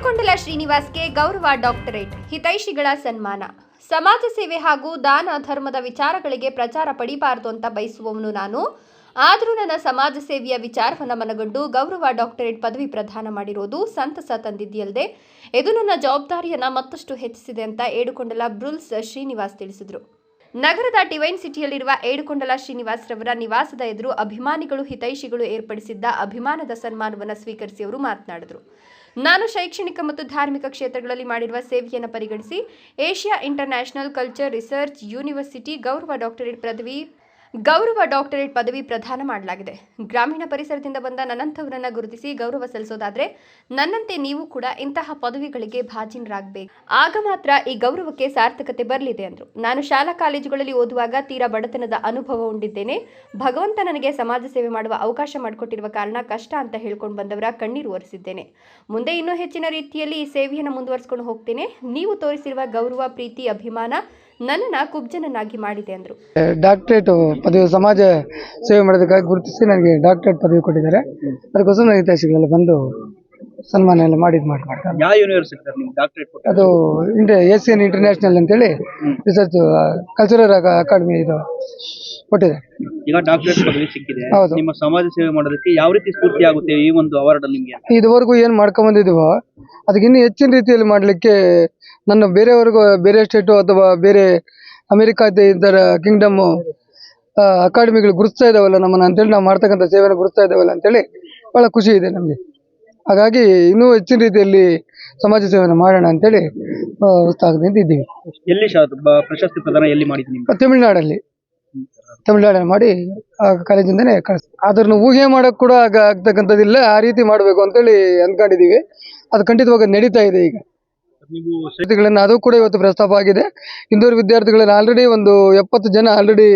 ಏಡುಕೊಂಡಲ ಶ್ರೀನಿವಾಸ್ಗೆ ಗೌರವ ಡಾಕ್ಟರೇಟ್, ಹಿತೈಷಿಗಳ ಸನ್ಮಾನ. ಸಮಾಜ ಸೇವೆ ಹಾಗೂ ದಾನ ಧರ್ಮದ ವಿಚಾರಗಳಿಗೆ ಪ್ರಚಾರ ಪಡಿಬಾರದು ಅಂತ ಬಯಸುವವನು ನಾನು. ಆದರೂ ನನ್ನ ಸಮಾಜ ಸೇವೆಯ ವಿಚಾರವನ್ನು ಮನಗಂಡು ಗೌರವ ಡಾಕ್ಟರೇಟ್ ಪದವಿ ಪ್ರದಾನ ಮಾಡಿರೋದು ಸಂತಸ ತಂದಿದೆಯಲ್ಲದೆ ಇದು ನನ್ನ ಜವಾಬ್ದಾರಿಯನ್ನು ಮತ್ತಷ್ಟು ಹೆಚ್ಚಿಸಿದೆ ಅಂತ ಏಡುಕೊಂಡಲ ಬ್ರುಲ್ಸ್ ಶ್ರೀನಿವಾಸ್ ತಿಳಿಸಿದರು. ನಗರದ ಡಿವೈನ್ ಸಿಟಿಯಲ್ಲಿರುವ ಏಡುಕೊಂಡಲ ಶ್ರೀನಿವಾಸ್ ರವರ ನಿವಾಸದ ಎದುರು ಅಭಿಮಾನಿಗಳು ಹಿತೈಷಿಗಳು ಏರ್ಪಡಿಸಿದ್ದ ಅಭಿಮಾನದ ಸನ್ಮಾನವನ್ನು ಸ್ವೀಕರಿಸಿ ಅವರು ಮಾತನಾಡಿದರು. ನಾನು ಶೈಕ್ಷಣಿಕ ಮತ್ತು ಧಾರ್ಮಿಕ ಕ್ಷೇತ್ರಗಳಲ್ಲಿ ಮಾಡಿರುವ ಸೇವೆಯನ್ನು ಪರಿಗಣಿಸಿ Asia international culture research university ಗೌರವ ಡಾಕ್ಟರೇಟ್ ಪದವಿ ಪ್ರದಾನ ಮಾಡಲಾಗಿದೆ. ಗ್ರಾಮೀಣ ಪರಿಸರದಿಂದ ಬಂದ ನನ್ನಂಥವರನ್ನು ಗುರುತಿಸಿ ಗೌರವ ಸಲ್ಲಿಸೋದಾದರೆ ನನ್ನಂತೆ ನೀವು ಕೂಡ ಇಂತಹ ಪದವಿಗಳಿಗೆ ಭಾಜನರಾಗಬೇಕು. ಆಗ ಮಾತ್ರ ಈ ಗೌರವಕ್ಕೆ ಸಾರ್ಥಕತೆ ಬರಲಿದೆ ಎಂದರು. ನಾನು ಶಾಲಾ ಕಾಲೇಜುಗಳಲ್ಲಿ ಓದುವಾಗ ತೀರಾ ಬಡತನದ ಅನುಭವ ಉಂಡಿದ್ದೇನೆ. ಭಗವಂತ ನನಗೆ ಸಮಾಜ ಸೇವೆ ಮಾಡುವ ಅವಕಾಶ ಮಾಡಿಕೊಟ್ಟಿರುವ ಕಾರಣ ಕಷ್ಟ ಅಂತ ಹೇಳ್ಕೊಂಡು ಬಂದವರ ಕಣ್ಣೀರು ಒರೆಸಿದ್ದೇನೆ. ಮುಂದೆ ಇನ್ನೂ ಹೆಚ್ಚಿನ ರೀತಿಯಲ್ಲಿ ಈ ಸೇವೆಯನ್ನು ಮುಂದುವರಿಸಿಕೊಂಡು ಹೋಗ್ತೇನೆ. ನೀವು ತೋರಿಸಿರುವ ಗೌರವ, ಪ್ರೀತಿ, ಅಭಿಮಾನ ನನ್ನನ್ನು ಕುಬ್ಜನನ್ನಾಗಿ ಮಾಡಿದೆ ಎಂದರು. ಡಾಕ್ಟರೇಟ್ ಪದವಿ ಸಮಾಜ ಸೇವೆ ಮಾಡೋದಕ್ಕಾಗಿ ಗುರುತಿಸಿ ನನಗೆ ಡಾಕ್ಟರೇಟ್ ಪದವಿ ಕೊಟ್ಟಿದ್ದಾರೆ. ಅದಕ್ಕೋಸ್ಕರ ಹಿತೈಷಿಗಳೆಲ್ಲ ಬಂದು ಸನ್ಮಾನ ಎಲ್ಲ ಮಾಡ್ತಾರೆ. ಯಾವ ಯೂನಿವರ್ಸಿಟಿ ಸರ್ ನಿಮ್ಗೆ ಡಾಕ್ಟರೇಟ್ ಕೊಟ್ಟಿದ್ದಾರೆ? ಅದು ಏಷ್ಯನ್ ಇಂಟರ್ನ್ಯಾಷನಲ್ ಅಂತೇಳಿ ರಿಸರ್ಚ್ ಕಲ್ಚರಲ್ ಅಕಾಡೆಮಿ ಇದು ಕೊಟ್ಟಿದೆ. ಈಗ ಡಾಕ್ಟರೇಟ್ ಪದವಿ ಸಿಕ್ಕಿದೆ. ಹೌದು. ನಿಮ್ಮ ಸಮಾಜ ಸೇವೆ ಮಾಡೋದಕ್ಕೆ ಯಾವ ರೀತಿ ಸ್ಫೂರ್ತಿ ಆಗುತ್ತೆ ಈ ಒಂದು ಅವಾರ್ಡ್ ನಿಮಗೆ? ಇದುವರೆಗೂ ಏನು ಮಾಡ್ಕೊಂಬಂದಿದ್ದೀವೋ ಅದಕ್ಕೆ ಇನ್ನೂ ಹೆಚ್ಚಿನ ರೀತಿಯಲ್ಲಿ ಮಾಡಲಿಕ್ಕೆ ನನ್ನ ಬೇರೆಯವ್ರಿಗೂ ಬೇರೆ ಸ್ಟೇಟು ಅಥವಾ ಬೇರೆ ಅಮೆರಿಕಾದ ಇತರ ಕಿಂಗ್ಡಮ್ಮು ಅಕಾಡೆಮಿಗಳು ಗುರುತಿಸ್ತಾ ಇದ್ದಾವಲ್ಲ ನಮ್ಮನ್ನು ಅಂತೇಳಿ, ನಾವು ಮಾಡ್ತಕ್ಕಂಥ ಸೇವೆಯನ್ನು ಗುರುತಿಸ್ತಾ ಇದ್ದಾವಲ್ಲ ಅಂತೇಳಿ ಭಾಳ ಖುಷಿ ಇದೆ ನಮಗೆ. ಹಾಗಾಗಿ ಇನ್ನೂ ಹೆಚ್ಚಿನ ರೀತಿಯಲ್ಲಿ ಸಮಾಜ ಸೇವೆಯನ್ನು ಮಾಡೋಣ ಅಂತೇಳಿ ಉತ್ಸಾಹದಿಂದ ಇದ್ದೀವಿ. ಎಲ್ಲಿ ಪ್ರಶಸ್ತಿ ಪ್ರದಾನ ಎಲ್ಲಿ ಮಾಡಿದ್ದೀನಿ? ತಮಿಳುನಾಡಲ್ಲಿ ಮಾಡಿ ಆ ಕಾಲೇಜಿಂದನೇ ಕಳಿಸ್ತೀವಿ. ಅದನ್ನು ಊಹೆ ಮಾಡೋಕ್ಕೆ ಕೂಡ ಆಗ್ತಕ್ಕಂಥದ್ದಿಲ್ಲ. ಆ ರೀತಿ ಮಾಡಬೇಕು ಅಂತೇಳಿ ಅಂದ್ಕೊಂಡಿದ್ದೀವಿ. ಅದು ಖಂಡಿತವಾಗಿ ನಡೀತಾ ಇದೆ. ಈಗ ವಿದ್ಯಾರ್ಥಿಗಳನ್ನು ಅದು ಕೂಡ ಇವತ್ತು ಪ್ರಸ್ತಾಪ ಆಗಿದೆ. ಇಂದೂರು ವಿದ್ಯಾರ್ಥಿಗಳನ್ನು ಆಲ್ರೆಡಿ ಒಂದು 70 ಜನ ಆಲ್ರೆಡಿ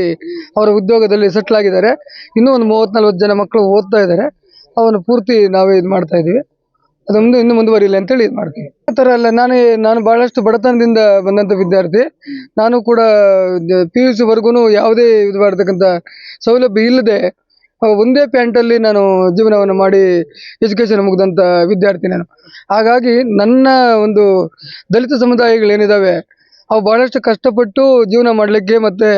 ಅವರ ಉದ್ಯೋಗದಲ್ಲಿ ಸೆಟ್ಲ್ ಆಗಿದ್ದಾರೆ. ಇನ್ನೂ ಒಂದು 30-40 ಜನ ಮಕ್ಕಳು ಓದ್ತಾ ಇದ್ದಾರೆ. ಅವನ್ನು ಪೂರ್ತಿ ನಾವೇ ಇದು ಮಾಡ್ತಾ ಇದ್ದೀವಿ. ಅದೊಂದು ಇನ್ನೂ ಮುಂದುವರಿಯಲಿ ಅಂತೇಳಿ ಇದು ಮಾಡ್ತೀವಿ. ಆ ಥರ ಅಲ್ಲ, ನಾನು ಭಾಳಷ್ಟು ಬಡತನದಿಂದ ಬಂದಂಥ ವಿದ್ಯಾರ್ಥಿ. ನಾನು ಕೂಡ PUC ವರ್ಗು ಯಾವುದೇ ಇದು ಮಾಡ್ತಕ್ಕಂಥ ಸೌಲಭ್ಯ ಇಲ್ಲದೆ ಒಂದೇ ಪ್ಯಾಂಟಲ್ಲಿ ನಾನು ಜೀವನವನ್ನು ಮಾಡಿ ಎಜುಕೇಷನ್ ಮುಗಿದಂಥ ವಿದ್ಯಾರ್ಥಿ ನಾನು. ಹಾಗಾಗಿ ನನ್ನ ಒಂದು ದಲಿತ ಸಮುದಾಯಗಳೇನಿದ್ದಾವೆ ಅವು ಭಾಳಷ್ಟು ಕಷ್ಟಪಟ್ಟು ಜೀವನ ಮಾಡಲಿಕ್ಕೆ ಮತ್ತು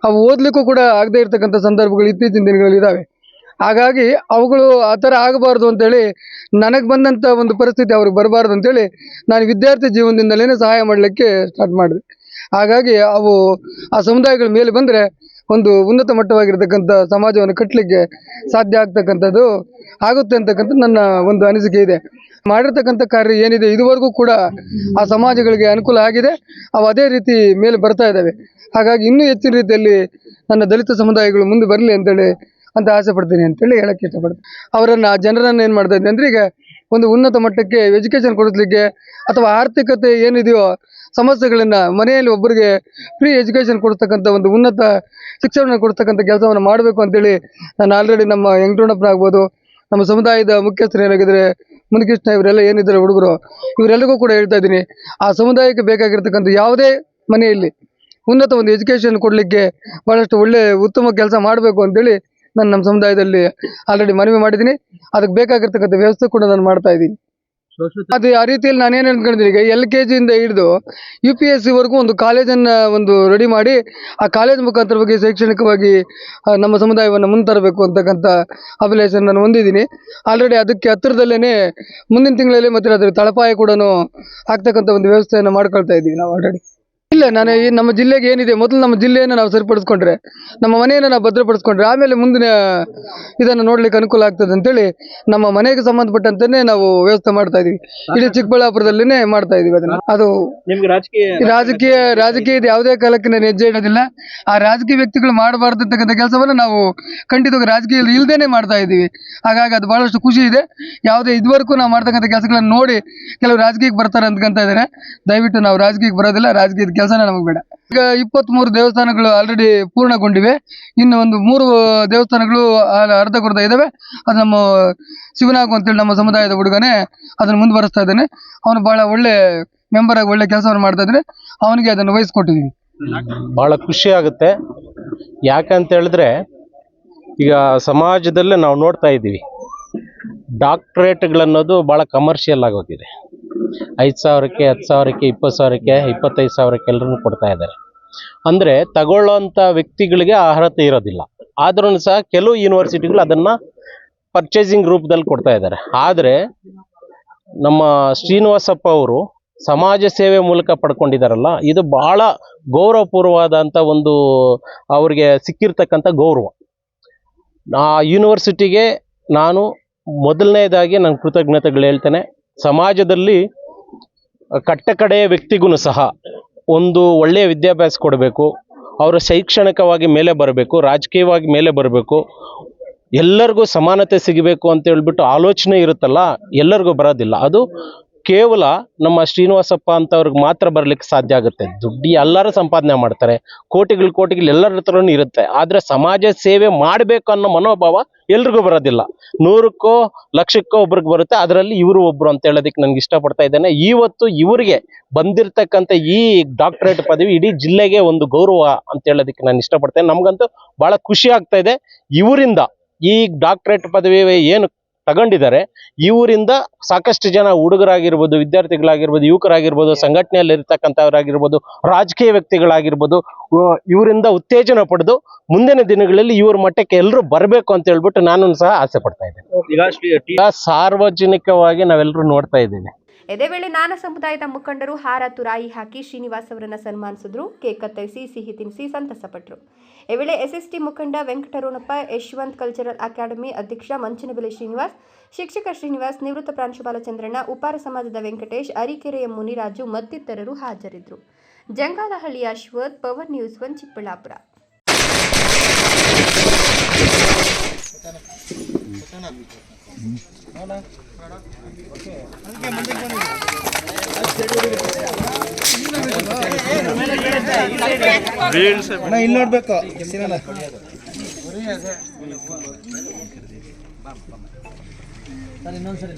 ಅವು ಓದಲಿಕ್ಕೂ ಕೂಡ ಆಗದೇ ಇರತಕ್ಕಂಥ ಸಂದರ್ಭಗಳು ಇತ್ತೀಚಿನ ದಿನಗಳಲ್ಲಿದ್ದಾವೆ. ಹಾಗಾಗಿ ಅವುಗಳು ಆ ಥರ ಆಗಬಾರ್ದು ಅಂತೇಳಿ ನನಗೆ ಬಂದಂಥ ಒಂದು ಪರಿಸ್ಥಿತಿ ಅವ್ರಿಗೆ ಬರಬಾರ್ದು ಅಂತೇಳಿ ನಾನು ವಿದ್ಯಾರ್ಥಿ ಜೀವನದಿಂದಲೇ ಸಹಾಯ ಮಾಡಲಿಕ್ಕೆ ಸ್ಟಾರ್ಟ್ ಮಾಡಿದೆ. ಹಾಗಾಗಿ ಅವು ಆ ಸಮುದಾಯಗಳ ಮೇಲೆ ಬಂದರೆ ಒಂದು ಉನ್ನತ ಮಟ್ಟವಾಗಿರ್ತಕ್ಕಂಥ ಸಮಾಜವನ್ನು ಕಟ್ಟಲಿಕ್ಕೆ ಸಾಧ್ಯ ಆಗ್ತಕ್ಕಂಥದ್ದು ಆಗುತ್ತೆ ಅಂತಕ್ಕಂಥ ನನ್ನ ಒಂದು ಅನಿಸಿಕೆ ಇದೆ. ಮಾಡಿರ್ತಕ್ಕಂಥ ಕಾರ್ಯ ಏನಿದೆ ಇದುವರೆಗೂ ಕೂಡ ಆ ಸಮಾಜಗಳಿಗೆ ಅನುಕೂಲ ಆಗಿದೆ. ಅವು ಅದೇ ರೀತಿ ಮೇಲೆ ಬರ್ತಾ ಇದ್ದಾವೆ. ಹಾಗಾಗಿ ಇನ್ನೂ ಹೆಚ್ಚಿನ ರೀತಿಯಲ್ಲಿ ನನ್ನ ದಲಿತ ಸಮುದಾಯಗಳು ಮುಂದೆ ಬರಲಿ ಅಂತೇಳಿ ಅಂತ ಆಸೆ ಪಡ್ತೀನಿ ಅಂತೇಳಿ ಹೇಳಕ್ಕೆ ಇಷ್ಟಪಡ್ತೀನಿ. ಅವರನ್ನು ಜನರನ್ನು ಏನು ಮಾಡ್ತಾ ಇದ್ದೀನಿ ಅಂದರೆ, ಈಗ ಒಂದು ಉನ್ನತ ಮಟ್ಟಕ್ಕೆ ಎಜುಕೇಷನ್ ಕೊಡಿಸ್ಲಿಕ್ಕೆ ಅಥವಾ ಆರ್ಥಿಕತೆ ಏನಿದೆಯೋ ಸಮಸ್ಯೆಗಳನ್ನು ಮನೆಯಲ್ಲಿ ಒಬ್ಬರಿಗೆ ಫ್ರೀ ಎಜುಕೇಷನ್ ಕೊಡ್ತಕ್ಕಂಥ ಒಂದು ಉನ್ನತ ಶಿಕ್ಷಣ ಕೊಡ್ತಕ್ಕಂಥ ಕೆಲಸವನ್ನು ಮಾಡಬೇಕು ಅಂತೇಳಿ ನಾನು ಆಲ್ರೆಡಿ ನಮ್ಮ ವೆಂಕಟರಮಣಪ್ಪನ ಆಗ್ಬೋದು, ನಮ್ಮ ಸಮುದಾಯದ ಮುಖ್ಯಸ್ಥರು ಏನಾಗಿದ್ದಾರೆ ಮುನಿಕೃಷ್ಣ ಇವರೆಲ್ಲ ಏನಿದ್ದಾರೆ ಹುಡುಗರು, ಇವರೆಲ್ಲರಿಗೂ ಕೂಡ ಹೇಳ್ತಾ ಇದ್ದೀನಿ, ಆ ಸಮುದಾಯಕ್ಕೆ ಬೇಕಾಗಿರ್ತಕ್ಕಂಥ ಯಾವುದೇ ಮನೆಯಲ್ಲಿ ಉನ್ನತ ಒಂದು ಎಜುಕೇಷನ್ ಕೊಡಲಿಕ್ಕೆ ಭಾಳಷ್ಟು ಉತ್ತಮ ಕೆಲಸ ಮಾಡಬೇಕು ಅಂತೇಳಿ ನಾನು ನಮ್ಮ ಸಮುದಾಯದಲ್ಲಿ ಆಲ್ರೆಡಿ ಮನವಿ ಮಾಡಿದ್ದೀನಿ. ಅದಕ್ಕೆ ಬೇಕಾಗಿರ್ತಕ್ಕಂಥ ವ್ಯವಸ್ಥೆ ಕೂಡ ನಾನು ಮಾಡ್ತಾ ಇದ್ದೀನಿ. ಅದು ಆ ರೀತಿಯಲ್ಲಿ ನಾನೇನು ಅಂದ್ಕೊಂಡಿದ್ದೀನಿ, ಈಗ LKG ಇಂದ ಹಿಡಿದು UPSC ವರೆಗೂ ಒಂದು ಕಾಲೇಜನ್ನು ಒಂದು ರೆಡಿ ಮಾಡಿ ಆ ಕಾಲೇಜ್ ಮುಖಾಂತರವಾಗಿ ಶೈಕ್ಷಣಿಕವಾಗಿ ನಮ್ಮ ಸಮುದಾಯವನ್ನು ಮುಂತರಬೇಕು ಅಂತಕ್ಕಂಥ ಅಭಿಲಾಷೆ ನಾನು ಹೊಂದಿದ್ದೀನಿ. ಆಲ್ರೆಡಿ ಅದಕ್ಕೆ ಹತ್ತಿರದಲ್ಲೇ ಮುಂದಿನ ತಿಂಗಳಲ್ಲಿ ಮತ್ತೆ ಅದರ ತಳಪಾಯ ಕೂಡ ಆಗ್ತಕ್ಕಂಥ ಒಂದು ವ್ಯವಸ್ಥೆಯನ್ನು ಮಾಡ್ಕೊಳ್ತಾ ಇದ್ದೀವಿ ನಾವು ಆಲ್ರೆಡಿ. ಇಲ್ಲ, ನಾನು ಈ ನಮ್ಮ ಜಿಲ್ಲೆಗೆ ಏನಿದೆ ಮೊದಲು ನಮ್ಮ ಜಿಲ್ಲೆಯನ್ನು ನಾವು ಸರಿಪಡಿಸ್ಕೊಂಡ್ರೆ, ನಮ್ಮ ಮನೆಯನ್ನು ನಾವು ಭದ್ರಪಡಿಸ್ಕೊಂಡ್ರೆ ಆಮೇಲೆ ಮುಂದಿನ ಇದನ್ನು ನೋಡ್ಲಿಕ್ಕೆ ಅನುಕೂಲ ಆಗ್ತದೆ ಅಂತೇಳಿ ನಮ್ಮ ಮನೆಗೆ ಸಂಬಂಧಪಟ್ಟಂತೆಯೇ ನಾವು ವ್ಯವಸ್ಥೆ ಮಾಡ್ತಾ ಇದೀವಿ. ಇಡೀ ಚಿಕ್ಕಬಳ್ಳಾಪುರದಲ್ಲಿನೇ ಮಾಡ್ತಾ ಇದೀವಿ ಅದನ್ನು. ಅದು ರಾಜಕೀಯದ ಯಾವುದೇ ಕಾಲಕ್ಕೆ ನಾನು ಹೆಜ್ಜೆ ಇಡೋದಿಲ್ಲ. ಆ ರಾಜಕೀಯ ವ್ಯಕ್ತಿಗಳು ಮಾಡಬಾರ್ದು ಅಂತಕ್ಕಂಥ ಕೆಲಸವನ್ನು ನಾವು ಖಂಡಿತವಾಗಿ ರಾಜಕೀಯದಲ್ಲಿ ಇಲ್ಲದೇನೆ ಮಾಡ್ತಾ ಇದ್ದೀವಿ. ಹಾಗಾಗಿ ಅದು ಬಹಳಷ್ಟು ಖುಷಿ ಇದೆ. ಯಾವುದೇ ಇದುವರೆಗೂ ನಾವು ಮಾಡ್ತಕ್ಕಂಥ ಕೆಲಸಗಳನ್ನು ನೋಡಿ ಕೆಲವು ರಾಜಕೀಯಕ್ಕೆ ಬರ್ತಾರೆ ಅಂದ್ಕೊಂತ ಇದ್ದಾರೆ. ದಯವಿಟ್ಟು ನಾವು ರಾಜಕೀಯಕ್ಕೆ ಬರೋದಿಲ್ಲ. ರಾಜಕೀಯದ ಕೆಲಸನೇ ನಮಗೆ ಬೇಡ. ಈಗ 23 ದೇವಸ್ಥಾನಗಳು ಆಲ್ರೆಡಿ ಪೂರ್ಣಗೊಂಡಿವೆ. ಇನ್ನು ಒಂದು 3 ದೇವಸ್ಥಾನಗಳು ಅರ್ಧಕರ್ಧ ಇದ್ದಾವೆ. ಅದು ನಮ್ಮ ಶಿವನಾಗು ಅಂತೇಳಿ ನಮ್ಮ ಸಮುದಾಯದ ಹುಡುಗನೇ ಅದನ್ನು ಮುಂದುವರಿಸ್ತಾ ಇದ್ದಾನೆ. ಅವನು ಭಾಳ ಒಳ್ಳೆ ಮೆಂಬರ್ ಆಗಿ ಒಳ್ಳೆ ಕೆಲಸವನ್ನು ಮಾಡ್ತಾ ಇದ್ದಾನೆ. ಅವನಿಗೆ ಅದನ್ನು ವಹಿಸ್ಕೊಟ್ಟಿದ್ದೀವಿ. ಭಾಳ ಖುಷಿ ಆಗುತ್ತೆ. ಯಾಕಂತ ಹೇಳಿದ್ರೆ ಈಗ ಸಮಾಜದಲ್ಲೇ ನಾವು ನೋಡ್ತಾ ಇದ್ದೀವಿ, ಡಾಕ್ಟರೇಟ್ಗಳನ್ನೋದು ಭಾಳ ಕಮರ್ಷಿಯಲ್ ಆಗೋಗಿದೆ. 5,000ಕ್ಕೆ 10,000ಕ್ಕೆ 20,000ಕ್ಕೆ 25,000ಕ್ಕೆ ಎಲ್ಲರೂ ಕೊಡ್ತಾ ಇದ್ದಾರೆ. ಅಂದರೆ ತಗೊಳ್ಳೋಂಥ ವ್ಯಕ್ತಿಗಳಿಗೆ ಅರ್ಹತೆ ಇರೋದಿಲ್ಲ. ಆದ್ರೂ ಸಹ ಕೆಲವು ಯೂನಿವರ್ಸಿಟಿಗಳು ಅದನ್ನು ಪರ್ಚೇಸಿಂಗ್ ರೂಪದಲ್ಲಿ ಕೊಡ್ತಾ ಇದ್ದಾರೆ. ಆದರೆ ನಮ್ಮ ಶ್ರೀನಿವಾಸಪ್ಪ ಅವರು ಸಮಾಜ ಸೇವೆ ಮೂಲಕ ಪಡ್ಕೊಂಡಿದ್ದಾರಲ್ಲ, ಇದು ಬಹಳ ಗೌರವಪೂರ್ವವಾದಂಥ ಒಂದು ಅವ್ರಿಗೆ ಸಿಕ್ಕಿರ್ತಕ್ಕಂಥ ಗೌರವ. ಆ ಯೂನಿವರ್ಸಿಟಿಗೆ ನಾನು ಮೊದಲನೇದಾಗಿ ನನ್ನ ಕೃತಜ್ಞತೆಗಳು ಹೇಳ್ತೇನೆ. ಸಮಾಜದಲ್ಲಿ ಕಟ್ಟಕಡೆಯ ವ್ಯಕ್ತಿಗೂ ಸಹ ಒಂದು ಒಳ್ಳೆಯ ವಿದ್ಯಾಭ್ಯಾಸ ಕೊಡಬೇಕು, ಅವರು ಶೈಕ್ಷಣಿಕವಾಗಿ ಮೇಲೆ ಬರಬೇಕು, ರಾಜಕೀಯವಾಗಿ ಮೇಲೆ ಬರಬೇಕು, ಎಲ್ಲರಿಗೂ ಸಮಾನತೆ ಸಿಗಬೇಕು ಅಂತ ಹೇಳ್ಬಿಟ್ಟು ಆಲೋಚನೆ ಇರುತ್ತಲ್ಲ, ಎಲ್ಲರಿಗೂ ಬರೋದಿಲ್ಲ. ಅದು ಕೇವಲ ನಮ್ಮ ಶ್ರೀನಿವಾಸಪ್ಪ ಅಂತವ್ರಿಗೆ ಮಾತ್ರ ಬರಲಿಕ್ಕೆ ಸಾಧ್ಯ ಆಗುತ್ತೆ. ದುಡ್ಡು ಎಲ್ಲರೂ ಸಂಪಾದನೆ ಮಾಡ್ತಾರೆ, ಕೋಟಿಗಳು ಎಲ್ಲರ ಹತ್ರನೂ ಇರುತ್ತೆ. ಆದರೆ ಸಮಾಜ ಸೇವೆ ಮಾಡಬೇಕು ಅನ್ನೋ ಮನೋಭಾವ ಎಲ್ರಿಗೂ ಬರೋದಿಲ್ಲ. 100ಕ್ಕೋ 1,00,000ಕ್ಕೋ ಒಬ್ರಿಗೆ ಬರುತ್ತೆ. ಅದರಲ್ಲಿ ಇವರು ಒಬ್ರು ಅಂತ ಹೇಳೋದಕ್ಕೆ ನನಗೆ ಇಷ್ಟಪಡ್ತಾ ಇದ್ದೇನೆ. ಇವತ್ತು ಇವರಿಗೆ ಬಂದಿರತಕ್ಕಂಥ ಈ ಡಾಕ್ಟರೇಟ್ ಪದವಿ ಇಡೀ ಜಿಲ್ಲೆಗೆ ಒಂದು ಗೌರವ ಅಂತ ಹೇಳೋದಕ್ಕೆ ನಾನು ಇಷ್ಟಪಡ್ತೇನೆ. ನಮಗಂತೂ ಭಾಳ ಖುಷಿ ಆಗ್ತಾ ಇದೆ. ಇವರಿಂದ ಈ ಡಾಕ್ಟರೇಟ್ ಪದವಿ ಏನು ತಗೊಂಡಿದ್ದಾರೆ, ಇವರಿಂದ ಸಾಕಷ್ಟು ಜನ ಹುಡುಗರಾಗಿರ್ಬೋದು, ವಿದ್ಯಾರ್ಥಿಗಳಾಗಿರ್ಬೋದು, ಯುವಕರಾಗಿರ್ಬೋದು, ಸಂಘಟನೆಯಲ್ಲಿ ಇರ್ತಕ್ಕಂಥವರಾಗಿರ್ಬೋದು, ರಾಜಕೀಯ ವ್ಯಕ್ತಿಗಳಾಗಿರ್ಬೋದು, ಇವರಿಂದ ಉತ್ತೇಜನ ಪಡೆದು ಮುಂದಿನ ದಿನಗಳಲ್ಲಿ ಇವ್ರ ಮಟ್ಟಕ್ಕೆ ಎಲ್ಲರೂ ಬರಬೇಕು ಅಂತ ಹೇಳ್ಬಿಟ್ಟು ನಾನು ಸಹ ಆಸೆ ಪಡ್ತಾ ಇದ್ದೇನೆ. ಈಗ ಸಾರ್ವಜನಿಕವಾಗಿ ನಾವೆಲ್ಲರೂ ನೋಡ್ತಾ ಇದ್ದೀವಿ. ಇದೇ ವೇಳೆ ನಾನಾ ಸಮುದಾಯದ ಮುಖಂಡರು ಹಾರ ತುರಾಯಿ ಹಾಕಿ ಶ್ರೀನಿವಾಸ್ ಅವರನ್ನ ಸನ್ಮಾನಿಸಿದ್ರು. ಕೇಕ್ ಕತ್ತರಿಸಿ ಸಿಹಿ ತಿನ್ನಿಸಿ ಸಂತಸಪಟ್ಟರು. ಈ ವೇಳೆ ಎಸ್ಎಸ್ಟಿ ಮುಖಂಡ ವೆಂಕಟರಮಣಪ್ಪ, ಯಶವಂತ್ ಕಲ್ಚರಲ್ ಅಕಾಡೆಮಿ ಅಧ್ಯಕ್ಷ ಮಂಚನಬೆಲೆ ಶ್ರೀನಿವಾಸ್, ಶಿಕ್ಷಕ ಶ್ರೀನಿವಾಸ್, ನಿವೃತ್ತ ಪ್ರಾಂಶುಪಾಲ ಚಂದ್ರಣ್ಣ, ಉಪಾರ ಸಮಾಜದ ವೆಂಕಟೇಶ್, ಅರಿಕೆರೆಯ ಮುನಿರಾಜು ಮತ್ತಿತರರು ಹಾಜರಿದ್ದರು. Jangalahalli Ashwath, power news 1 Chikkaballapur. ಇಲ್ಲಿ ನೋಡ್ಬೇಕು. ಇನ್ನೊಂದ್ಸರಿ